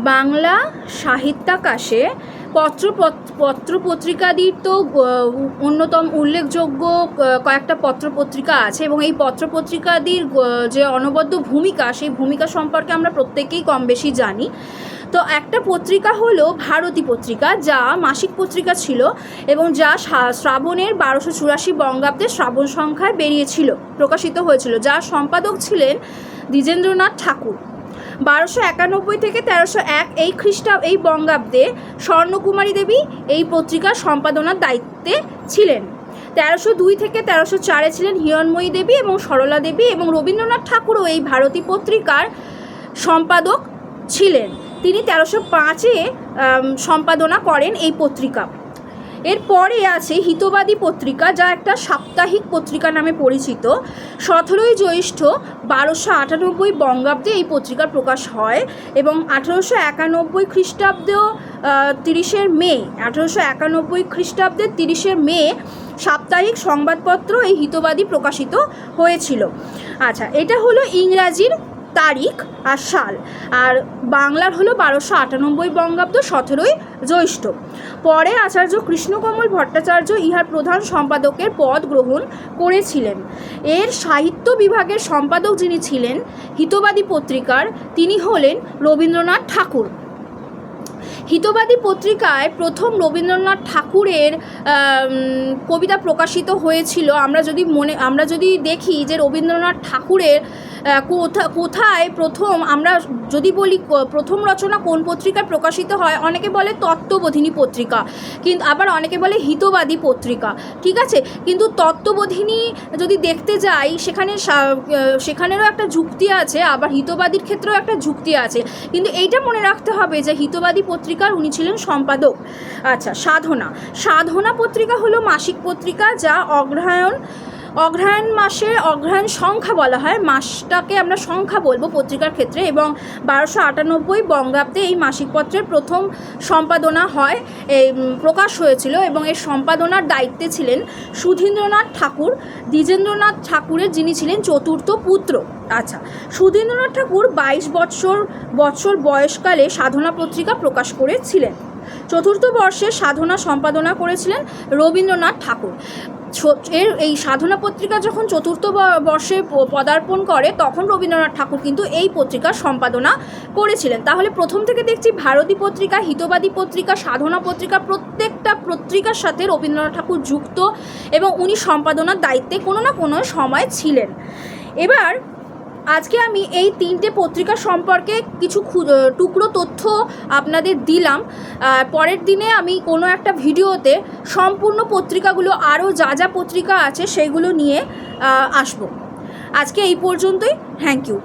বাংলা সাহিত্যাকাশে পত্রপত্রিকাদির তো অন্যতম উল্লেখযোগ্য কয়েকটা পত্রপত্রিকা আছে, এবং এই পত্রপত্রিকাদির যে অনবদ্য ভূমিকা, সেই ভূমিকা সম্পর্কে আমরা প্রত্যেকেই কম বেশি জানি। তো একটা পত্রিকা হলো ভারতী পত্রিকা, যা মাসিক পত্রিকা ছিল এবং যা শ্রাবণের 1284 বঙ্গাব্দে শ্রাবণ সংখ্যায় বেরিয়েছিল, প্রকাশিত হয়েছিল, যার সম্পাদক ছিলেন দ্বিজেন্দ্রনাথ ঠাকুর। 1291 থেকে 1301 এই বঙ্গাব্দে স্বর্ণকুমারী দেবী এই পত্রিকার সম্পাদনার দায়িত্বে ছিলেন। 1302 থেকে 1304 ছিলেন হিরণময়ী দেবী এবং সরলা দেবী, এবং রবীন্দ্রনাথ ঠাকুরও এই ভারতী পত্রিকার সম্পাদক ছিলেন। তিনি 1305-এ সম্পাদনা করেন এই পত্রিকা। এরপরে আছে হিতবাদী পত্রিকা, যা একটা সাপ্তাহিক পত্রিকা নামে পরিচিত। 17ই জ্যৈষ্ঠ 1298 বঙ্গাব্দে এই পত্রিকার প্রকাশ হয়, এবং 1891 খ্রিস্টাব্দেও 30 মে সাপ্তাহিক সংবাদপত্র এই হিতবাদী প্রকাশিত হয়েছিল। আচ্ছা, এটা হলো ইংরাজির তারিখ আর সাল, আর বাংলার হলো 1298 বঙ্গাব্দ 17ই জ্যৈষ্ঠ। পরে আচার্য কৃষ্ণকমল ভট্টাচার্য ইহার প্রধান সম্পাদকের পদ গ্রহণ করেছিলেন। এর সাহিত্য বিভাগের সম্পাদক যিনি ছিলেন হিতবাদী পত্রিকার, তিনি হলেন রবীন্দ্রনাথ ঠাকুর। হিতবাদী পত্রিকায় প্রথম রবীন্দ্রনাথ ঠাকুরের কবিতা প্রকাশিত হয়েছিল। আমরা যদি দেখি যে রবীন্দ্রনাথ ঠাকুরের কোথায় প্রথম, আমরা যদি বলি প্রথম রচনা কোন পত্রিকায় প্রকাশিত হয়, অনেকে বলে তত্ত্ববোধিনী পত্রিকা, কিন্তু আবার অনেকে বলে হিতবাদী পত্রিকা, ঠিক আছে। কিন্তু তত্ত্ববোধিনী যদি দেখতে যাই, সেখানেরও একটা যুক্তি আছে, আবার হিতবাদীর ক্ষেত্রেও একটা যুক্তি আছে, কিন্তু এইটা মনে রাখতে হবে যে হিতবাদী পত্রিকার উনি ছিলেন সম্পাদক। আচ্ছা, সাধনা পত্রিকা হলো মাসিক পত্রিকা, যা অগ্রহায়ণ মাসের অগ্রহায়ণ সংখ্যা বলা হয়, মাসটাকে আমরা সংখ্যা বলবো পত্রিকার ক্ষেত্রে, এবং 1298 বঙ্গাব্দে এই মাসিক পত্রের প্রথম সম্পাদনা হয়, প্রকাশ হয়েছিল, এবং এর সম্পাদনার দায়িত্বে ছিলেন সুধীন্দ্রনাথ ঠাকুর, দ্বিজেন্দ্রনাথ ঠাকুরের যিনি ছিলেন চতুর্থ পুত্র। আচ্ছা, সুধীন্দ্রনাথ ঠাকুর 22 বৎসর বয়সকালে সাধনা পত্রিকা প্রকাশ করেছিলেন। চতুর্থ বর্ষে সাধনা সম্পাদনা করেছিলেন রবীন্দ্রনাথ ঠাকুর। এই সাধনা পত্রিকা যখন চতুর্থ বর্ষে পদার্পণ করে, তখন রবীন্দ্রনাথ ঠাকুর কিন্তু এই পত্রিকার সম্পাদনা করেছিলেন। তাহলে প্রথম থেকে দেখছি ভারতী পত্রিকা, হিতবাদী পত্রিকা, সাধনা পত্রিকা, প্রত্যেকটা পত্রিকার সাথে রবীন্দ্রনাথ ঠাকুর যুক্ত, এবং উনি সম্পাদনার দায়িত্বে কোনো না কোনো সময় ছিলেন। এবার আজকে আমি এই 3টে পত্রিকা সম্পর্কে কিছু টুকরো তথ্য আপনাদের দিলাম। পরের দিনে আমি কোনো একটা ভিডিওতে সম্পূর্ণ পত্রিকাগুলো, আরও যা পত্রিকা আছে সেগুলো নিয়ে আসব। আজকে এই পর্যন্তই। Thank you.